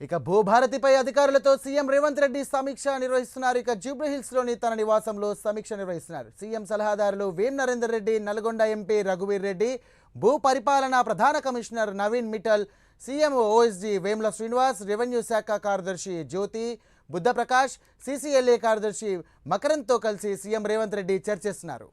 ఇక భూభారతిపై అధికారులతో సీఎం రేవంత్ రెడ్డి సమీక్ష నిర్వహిస్తున్నారు. ఇక జూబ్లీహిల్స్ లోని తన నివాసంలో సమీక్ష నిర్వహిస్తున్నారు. సీఎం సలహాదారులు వేం నరేందర్ రెడ్డి, నల్గొండ ఎంపీ రఘువీర్ రెడ్డి, భూ పరిపాలన ప్రధాన commissioner Naveen Mittal, CM OSD Vemula Srinivas, revenue శాఖ కార్యదర్శి జ్యోతి బుద్ధప్రకాష్, సీసీఎల్ఏ కార్యదర్శి మకరంతో కలిసి సీఎం రేవంత్ రెడ్డి చర్చిస్తున్నారు.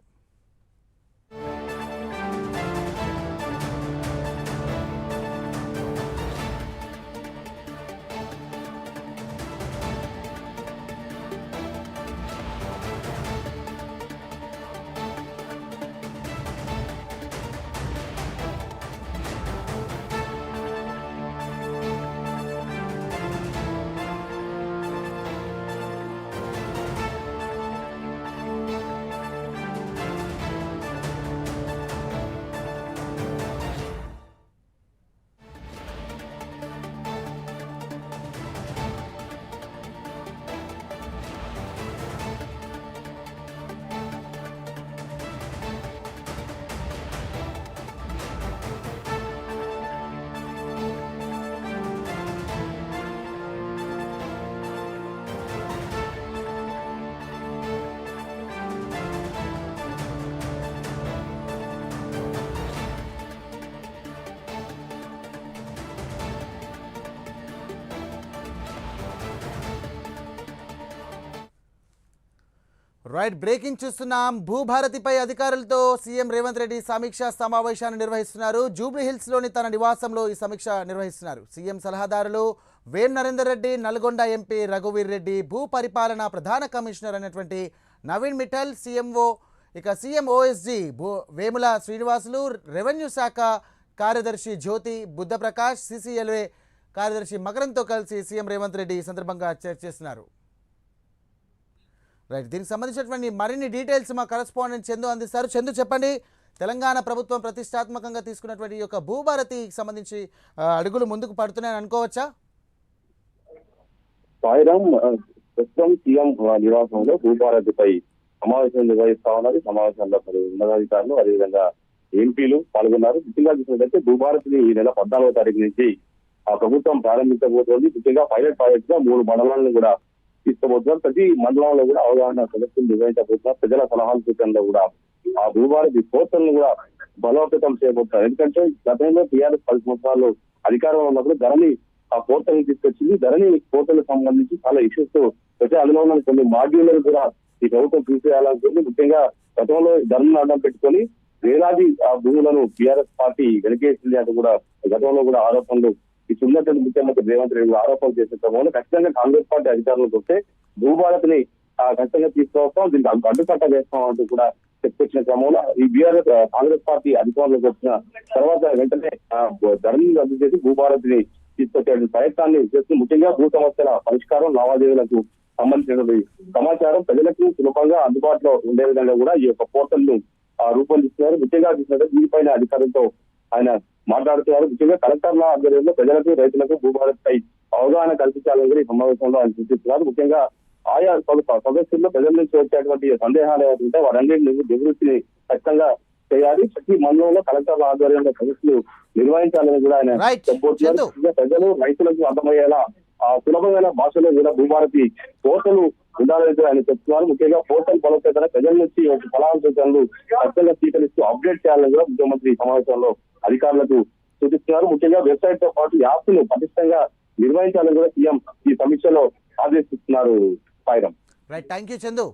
రైట్, బ్రేకింగ్ చూస్తున్నాం. భూభారతిపై అధికారులతో సీఎం రేవంత్ రెడ్డి సమీక్షా సమావేశాన్ని నిర్వహిస్తున్నారు. జూబ్లీహిల్స్లోని తన నివాసంలో ఈ సమీక్ష నిర్వహిస్తున్నారు. సీఎం సలహాదారులు వేం నరేందర్ రెడ్డి, నల్గొండ ఎంపీ రఘువీర్ రెడ్డి, భూ పరిపాలన ప్రధాన కమిషనర్ అయినటువంటి Naveen Mittal, CM OSG Vemula Srinivasulu, revenue శాఖ కార్యదర్శి జ్యోతి బుద్ధప్రకాష్, సీసీఎల్ఏ కార్యదర్శి మకరంతో కలిసి సీఎం రేవంత్ రెడ్డి ఈ సందర్భంగా చర్చిస్తున్నారు. రైట్, దీనికి సంబంధించినటువంటి మరిన్ని డీటెయిల్స్ మా కరెస్పాండెంట్ చందు అందిస్తారు. చందు, చెప్పండి, తెలంగాణ ప్రభుత్వం ప్రతిష్టాత్మకంగా తీసుకున్నటువంటి యొక్క భూభారతికి సంబంధించి అడుగులు ముందుకు పడుతున్నాయని అనుకోవచ్చా? సాయిరామ్, ప్రస్తుతం సీఎం నివాసంలో భూభారతిపై సమావేశం నిర్వహిస్తా ఉన్నారు. సమావేశంలో ఉన్నతాధికారులు అదేవిధంగా ఎంపీలు పాల్గొన్నారు. ముఖ్యంగా చూసినట్లయితే భూభారతిని ఈ నెల 14వ తారీఖు నుంచి ఆ ప్రభుత్వం ప్రారంభించబోతోంది. ముఖ్యంగా పైలట్ ప్రాజెక్ట్ గా 3 మండలాలను కూడా తీసుకోబోతున్నారు. ప్రతి మండలంలో కూడా అవగాహన సదస్సులు నిర్వహించబోతున్నారు. ప్రజల సలహాల సూచనలో కూడా ఆ భూభారతి పోర్టల్ ను కూడా బలోపేతం చేయబోతున్నారు. ఎందుకంటే గతంలో టీఆర్ఎస్ 10 సంవత్సరాలు అధికారంలో ఉన్నప్పుడు ధరణి ఆ పోర్టల్ తీసుకొచ్చింది. ధరణి పోర్టల్ సంబంధించి చాలా ఇష్యూస్ అయితే అందులో ఉన్న కొన్ని మాడ్యూల్లను కూడా ఈ ప్రభుత్వం తీసేయాలనుకుంది. ముఖ్యంగా గతంలో ధరణిని అడ్డం పెట్టుకొని వేలాది ఆ భూములను టీఆర్ఎస్ పార్టీ వెనకేసింది అంటూ కూడా గతంలో కూడా ఆరోపణలు ఈ ఉన్నటువంటి ముఖ్యమంత్రి రేవంత్ రెడ్డి ఆరోపణలు చేసే క్రమంలో ఖచ్చితంగా కాంగ్రెస్ పార్టీ అధికారంలోకి వస్తే భూభారతిని ఖచ్చితంగా తీసుకువస్తాం, దీనికి అడ్డుకట్ట వేస్తాం అంటూ కూడా చెప్పుకొచ్చిన క్రమంలో ఈ బీఆర్ఎస్ కాంగ్రెస్ పార్టీ అధికారంలోకి వచ్చిన తర్వాత వెంటనే ధరణిని రద్దు చేసి భూభారతిని తీసుకొచ్చే ప్రయత్నాన్ని చేస్తూ ముఖ్యంగా భూ సమస్యల పరిష్కారం, లావాదేవీలకు సంబంధించిన సమాచారం ప్రజలకు సులభంగా అందుబాటులో ఉండే విధంగా కూడా ఈ యొక్క పోర్టల్ ను రూపొందిస్తున్నారు. ముఖ్యంగా చూసినట్టు దీనిపైన అధికారులతో ఆయన మాట్లాడుతున్నారు. ముఖ్యంగా కలెక్టర్ల ఆధ్వర్యంలో ప్రజలకు, రైతులకు భూభారతిపై అవగాహన కల్పించాలని కూడా ఈ సమావేశంలో ఆయన సూచిస్తున్నారు. ముఖ్యంగా ఆయా సదస్సుల్లో ప్రజల నుంచి వచ్చేటువంటి సందేహాలు ఏవైతే వారన్నింటినీ నివృత్తిని ఖచ్చితంగా చేయాలి. ప్రతి మండలంలో కలెక్టర్ల ఆధ్వర్యంలో సదస్సులు నిర్వహించాలని కూడా ఆయన చెప్పుకుంటున్నారు. ప్రజలు, రైతులకు అర్థమయ్యేలా సులభమైన భాషలో కూడా భూభారతి పోర్టల్ ఉండాలని ఆయన చెప్తున్నారు. ముఖ్యంగా పోర్టల్ బలోపేతన ప్రజల నుంచి సలహా సూచనలు ఖచ్చితంగా స్వీకరిస్తూ అప్డేట్ చేయాలని కూడా ముఖ్యమంత్రి సమావేశంలో అధికారులకు సూచిస్తున్నారు. ముఖ్యంగా వెబ్సైట్ తో పాటు యాప్స్ ను పటిష్టంగా నిర్వహించాలని కూడా సీఎం ఈ సమీక్షలో ఆదేశిస్తున్నారు. Sairam. Right, thank you Chandu.